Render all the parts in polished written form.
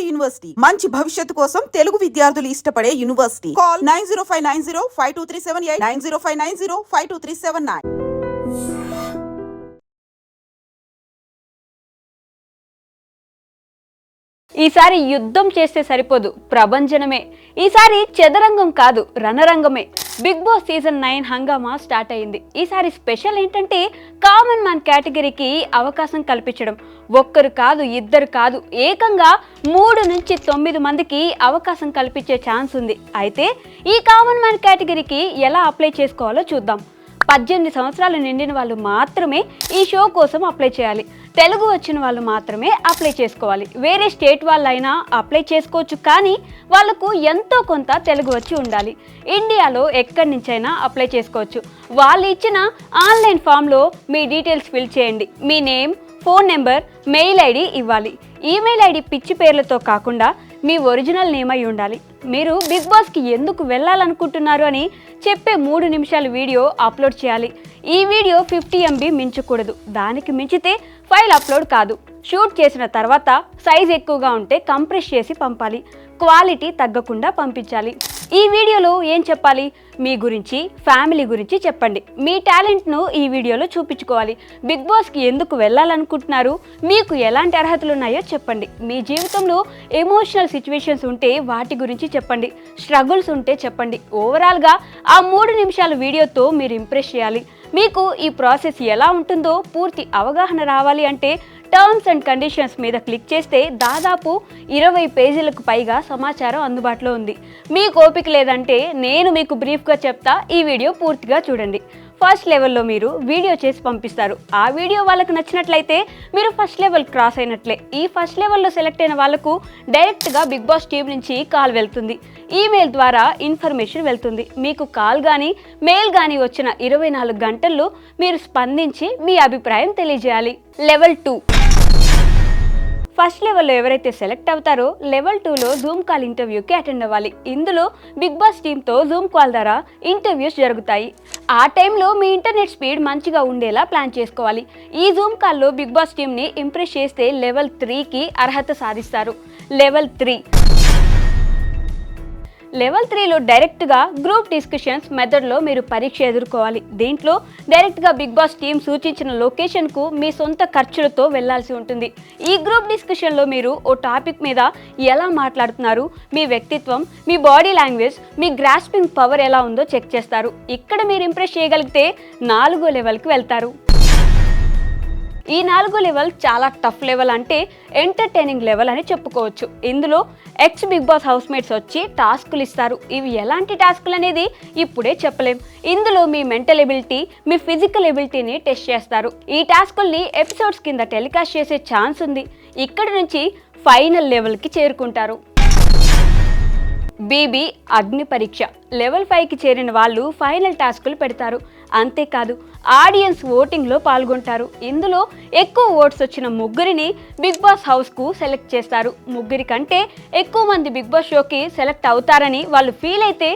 ఉమ్మడి యూనివర్సిటీ మంచి భవిష్యత్తు కోసం తెలుగు విద్యార్థులు ఇష్టపడే యూనివర్సిటీ. కాల్ 9059052378 9059052379. ఈసారి యుద్ధం చేస్తే సరిపోదు, ప్రభంజనమే. ఈసారి చదరంగం కాదు, రణరంగమే. బిగ్ బాస్ సీజన్ 9 హంగామా స్టార్ట్ అయింది. ఈసారి స్పెషల్ ఏంటంటే కామన్ మ్యాన్ కేటగిరీకి అవకాశం కల్పించడం. ఒక్కరు కాదు, ఇద్దరు కాదు, ఏకంగా 3 నుంచి 9 మందికి అవకాశం కల్పించే ఛాన్స్ ఉంది. అయితే ఈ కామన్ మ్యాన్ కేటగిరీకి ఎలా అప్లై చేసుకోవాలో చూద్దాం. 18 సంవత్సరాలు నిండిన వాళ్ళు మాత్రమే ఈ షో కోసం అప్లై చేయాలి. తెలుగు వచ్చిన వాళ్ళు మాత్రమే అప్లై చేసుకోవాలి. వేరే స్టేట్ వాళ్ళైనా అప్లై చేసుకోవచ్చు, కానీ వాళ్ళకు ఎంతో కొంత తెలుగు వచ్చి ఉండాలి. ఇండియాలో ఎక్కడి నుంచైనా అప్లై చేసుకోవచ్చు. వాళ్ళు ఇచ్చిన ఆన్లైన్ ఫామ్లో మీ డీటెయిల్స్ ఫిల్ చేయండి. మీ name, phone number, mail ID ఇవ్వాలి. ఈమెయిల్ ఐడి పిచ్చి పేర్లతో కాకుండా మీ ఒరిజినల్ నేమ్ అయి ఉండాలి. మీరు బిగ్ బాస్కి ఎందుకు వెళ్ళాలనుకుంటున్నారు అని చెప్పే 3 నిమిషాల వీడియో అప్లోడ్ చేయాలి. ఈ వీడియో 50 MB మించకూడదు. దానికి మించితే ఫైల్ అప్లోడ్ కాదు. షూట్ చేసిన తర్వాత సైజ్ ఎక్కువగా ఉంటే కంప్రెస్ చేసి పంపాలి. క్వాలిటీ తగ్గకుండా పంపించాలి. ఈ వీడియోలో ఏం చెప్పాలి? మీ గురించి, ఫ్యామిలీ గురించి చెప్పండి. మీ టాలెంట్ను ఈ వీడియోలో చూపించుకోవాలి. బిగ్ బాస్కి ఎందుకు వెళ్ళాలనుకుంటున్నారు, మీకు ఎలాంటి అర్హతలు ఉన్నాయో చెప్పండి. మీ జీవితంలో ఎమోషనల్ సిచ్యువేషన్స్ ఉంటే వాటి గురించి చెప్పండి. స్ట్రగుల్స్ ఉంటే చెప్పండి. ఓవరాల్గా ఆ 3 నిమిషాల వీడియోతో మీరు ఇంప్రెస్ చేయాలి. మీకు ఈ ప్రాసెస్ ఎలా ఉంటుందో పూర్తి అవగాహన రావాలి అంటే టర్మ్స్ అండ్ కండిషన్స్ మీద క్లిక్ చేస్తే దాదాపు 20 పేజీలకు పైగా సమాచారం అందుబాటులో ఉంది. మీకు ఓపిక లేదంటే నేను మీకు బ్రీఫ్గా చెప్తా. ఈ వీడియో పూర్తిగా చూడండి. ఫస్ట్ లెవెల్లో మీరు వీడియో చేసి పంపిస్తారు. ఆ వీడియో వాళ్ళకు నచ్చినట్లయితే మీరు ఫస్ట్ లెవెల్ క్రాస్ అయినట్లే. ఈ ఫస్ట్ లెవెల్లో సెలెక్ట్ అయిన వాళ్ళకు డైరెక్ట్గా బిగ్ బాస్ టీం నుంచి కాల్ వెళ్తుంది. ఈమెయిల్ ద్వారా ఇన్ఫర్మేషన్ వెళ్తుంది. మీకు కాల్ కానీ మెయిల్ కానీ వచ్చిన 24 గంటల్లో మీరు స్పందించి మీ అభిప్రాయం తెలియజేయాలి. లెవెల్ 2. ఫస్ట్ లెవెల్లో ఎవరైతే సెలెక్ట్ అవుతారో లెవెల్ 2లో జూమ్ కాల్ ఇంటర్వ్యూకి అటెండ్ అవ్వాలి. ఇందులో బిగ్ బాస్ టీంతో జూమ్ కాల్ ద్వారా ఇంటర్వ్యూస్ జరుగుతాయి. ఆ టైంలో మీ ఇంటర్నెట్ స్పీడ్ మంచిగా ఉండేలా ప్లాన్ చేసుకోవాలి. ఈ జూమ్ కాల్లో బిగ్ బాస్ టీంని ఇంప్రెస్ చేస్తే లెవెల్ 3కి అర్హత సాధిస్తారు. లెవెల్ 3. లెవెల్ 3లో డైరెక్ట్గా గ్రూప్ డిస్కషన్స్ మెథడ్లో మీరు పరీక్ష ఎదుర్కోవాలి. దీంట్లో డైరెక్ట్గా బిగ్ బాస్ టీం సూచించిన లొకేషన్కు మీ సొంత ఖర్చులతో వెళ్లాల్సి ఉంటుంది. ఈ గ్రూప్ డిస్కషన్లో మీరు ఓ టాపిక్ మీద ఎలా మాట్లాడుతున్నారు, మీ వ్యక్తిత్వం, మీ బాడీ లాంగ్వేజ్, మీ గ్రాస్పింగ్ పవర్ ఎలా ఉందో చెక్ చేస్తారు. ఇక్కడ మీరు ఇంప్రెస్ చేయగలిగితే 4వ లెవెల్కి వెళ్తారు. ఈ 4వ లెవెల్ చాలా టఫ్ లెవెల్, అంటే ఎంటర్టైనింగ్ లెవెల్ అని చెప్పుకోవచ్చు. ఇందులో ఎక్స్ బిగ్ బాస్ హౌస్మేట్స్ వచ్చి టాస్కులు ఇస్తారు. ఇవి ఎలాంటి టాస్కులు అనేది ఇప్పుడే చెప్పలేం. ఇందులో మీ మెంటల్ ఎబిలిటీ, మీ ఫిజికల్ ఎబిలిటీని టెస్ట్ చేస్తారు. ఈ టాస్కుల్ని ఎపిసోడ్స్ కింద టెలికాస్ట్ చేసే ఛాన్స్ ఉంది. ఇక్కడ నుంచి ఫైనల్ లెవెల్కి చేరుకుంటారు. బీబీ అగ్ని పరీక్ష. లెవెల్ 5కి చేరిన వాళ్ళు ఫైనల్ టాస్కులు పెడతారు. అంతేకాదు ఆడియన్స్ ఓటింగ్లో పాల్గొంటారు. ఇందులో ఎక్కువ ఓట్స్ వచ్చిన 3ని బిగ్ బాస్ హౌస్కు సెలెక్ట్ చేస్తారు. 3 కంటే ఎక్కువ మంది బిగ్ బాస్ షోకి సెలెక్ట్ అవుతారని వాళ్ళు ఫీల్ అయితే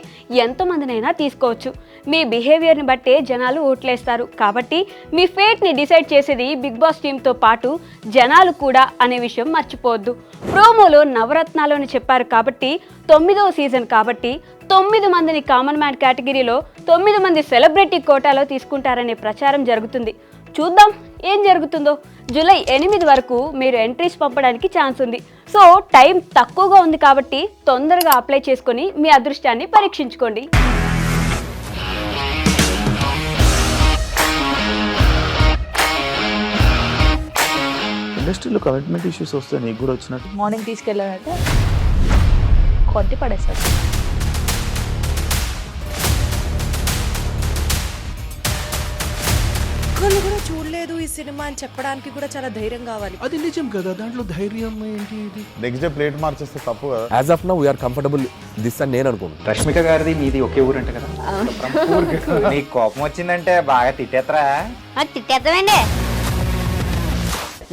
ఎంతమందినైనా తీసుకోవచ్చు. మీ బిహేవియర్ని బట్టే జనాలు ఓట్లేస్తారు. కాబట్టి మీ ఫేట్ని డిసైడ్ చేసేది బిగ్ బాస్ టీంతో పాటు జనాలు కూడా అనే విషయం మర్చిపోవద్దు. ప్రోమోలో నవరత్నాలు అని చెప్పారు కాబట్టి 9వ సీజన్ కాబట్టి 9 మందిని కామన్ మ్యాన్ కేటగిరీలో 9 మంది సెలబ్రిటీ కోటాలో తీసుకుంటారనే ప్రచారం జరుగుతుంది. చూద్దాం ఏం జరుగుతుందో. జూలై 8 వరకు మీరు ఎంట్రీస్ పంపడానికి ఛాన్స్ ఉంది. సో టైం తక్కువగా ఉంది కాబట్టి తొందరగా అప్లై చేసుకొని మీ అదృష్టాన్ని పరీక్షించుకోండి. ఇండస్ట్రీలో కమిట్మెంట్ ఇష్యూస్ వస్తే నీకు కూడా వచ్చినట్టు? మార్నింగ్ తీసుకెళ్ళానంటే కొట్టి పడేస్తారు. ఒక్కళ్ళు కూడా చూడలేదు ఈ సినిమా అని చెప్పడానికి కూడా చాలా ధైర్యం కావాలి. అది నిజం కదా, దాంట్లో ధైర్యం ఏంటి? ఇది నెక్స్ట్ డే ప్లేట్ మార్చేస్తే తప్పు కదా. As of now we are comfortable this అని నేను అనుకుంటున్నాను. రష్మిక గారిది మీది ఒకే ఊరు అంట కదా? నీకు కోపం వచ్చిందంటే బాగా తిట్టేత్తరా? తిట్టేద్దామండి.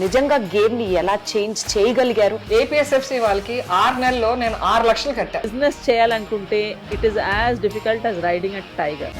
నిజంగా గేమ్ ని ఎలా చేంజ్ చేయగలిగారు? ఏపీఎస్ఎఫ్సి వాళ్ళకి 6 నెలల్లో నేను 6 లక్షలు కట్టా. బిజినెస్ చేయాలనుకుంటే it is as difficult as riding a tiger.